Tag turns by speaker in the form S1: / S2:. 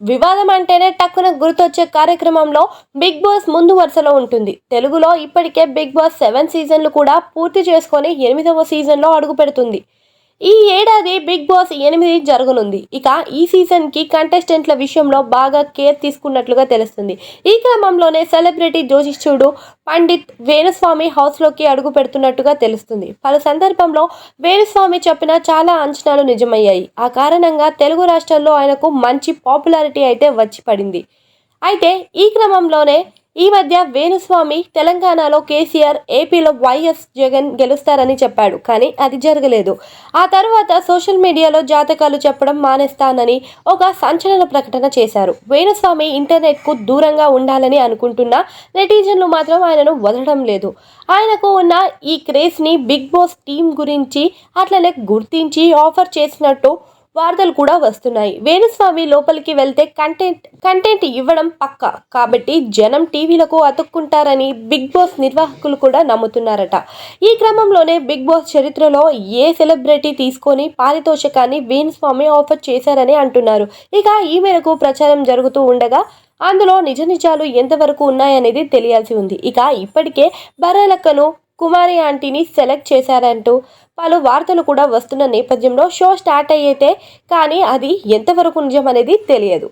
S1: వివాదం అంటేనే టక్కున గుర్తొచ్చే కార్యక్రమంలో బిగ్ బాస్ ముందు వరుసలో ఉంటుంది. తెలుగులో ఇప్పటికే బిగ్ బాస్ 7 సీజన్లు కూడా పూర్తి చేసుకొని 8వ సీజన్లో అడుగు పెడుతుంది. ఈ ఏడాది బిగ్ బాస్ 8 జరగనుంది. ఇక ఈ సీజన్ కి కంటెస్టెంట్ల విషయంలో బాగా కేర్ తీసుకున్నట్లుగా తెలుస్తుంది. ఈ క్రమంలోనే సెలబ్రిటీ జ్యోతిష్యుడు పండిత్ వేణుస్వామి హౌస్ లోకి అడుగు పెడుతున్నట్టుగా తెలుస్తుంది. పలు సందర్భంలో వేణుస్వామి చెప్పిన చాలా అంచనాలు నిజమయ్యాయి. ఆ కారణంగా తెలుగు రాష్ట్రాల్లో ఆయనకు మంచి పాపులారిటీ అయితే వచ్చి పడింది. అయితే ఈ క్రమంలోనే ఈ మధ్య వేణుస్వామి తెలంగాణలో కేసీఆర్, ఏపీలో వైఎస్ జగన్ గెలుస్తారని చెప్పాడు. కానీ అది జరగలేదు. ఆ తర్వాత సోషల్ మీడియాలో జాతకాలు చెప్పడం మానేస్తానని ఒక సంచలన ప్రకటన చేశారు. వేణుస్వామి ఇంటర్నెట్కు దూరంగా ఉండాలని అనుకుంటున్న నెటిజన్లు మాత్రం ఆయనను వదలడం లేదు. ఆయనకు ఉన్న ఈ క్రేజ్ని బిగ్ బాస్ టీం గురించి అట్లనే గుర్తించి ఆఫర్ చేసినట్టు వార్తలు కూడా వస్తున్నాయి. వేణుస్వామి లోపలికి వెళ్తే కంటెంట్ ఇవ్వడం పక్కా కాబట్టి జనం టీవీలకు అతుక్కుంటారని బిగ్ బాస్ నిర్వాహకులు కూడా నమ్ముతున్నారట. ఈ క్రమంలోనే బిగ్ బాస్ చరిత్రలో ఏ సెలబ్రిటీ తీసుకొని పారితోషికాన్ని వేణుస్వామి ఆఫర్ చేశారని అంటున్నారు. ఇక ఈ మేరకు ప్రచారం జరుగుతూ ఉండగా అందులో నిజాలు ఎంతవరకు ఉన్నాయనేది తెలియాల్సి ఉంది. ఇక ఇప్పటికే బర్రెలక్కను, కుమారి ఆంటీని సెలెక్ట్ చేశారంటూ పలు వార్తలు కూడా వస్తున్న నేపథ్యంలో షో స్టార్ట్ అయ్యేతే కానీ అది ఎంతవరకు నిజం అనేది తెలియదు.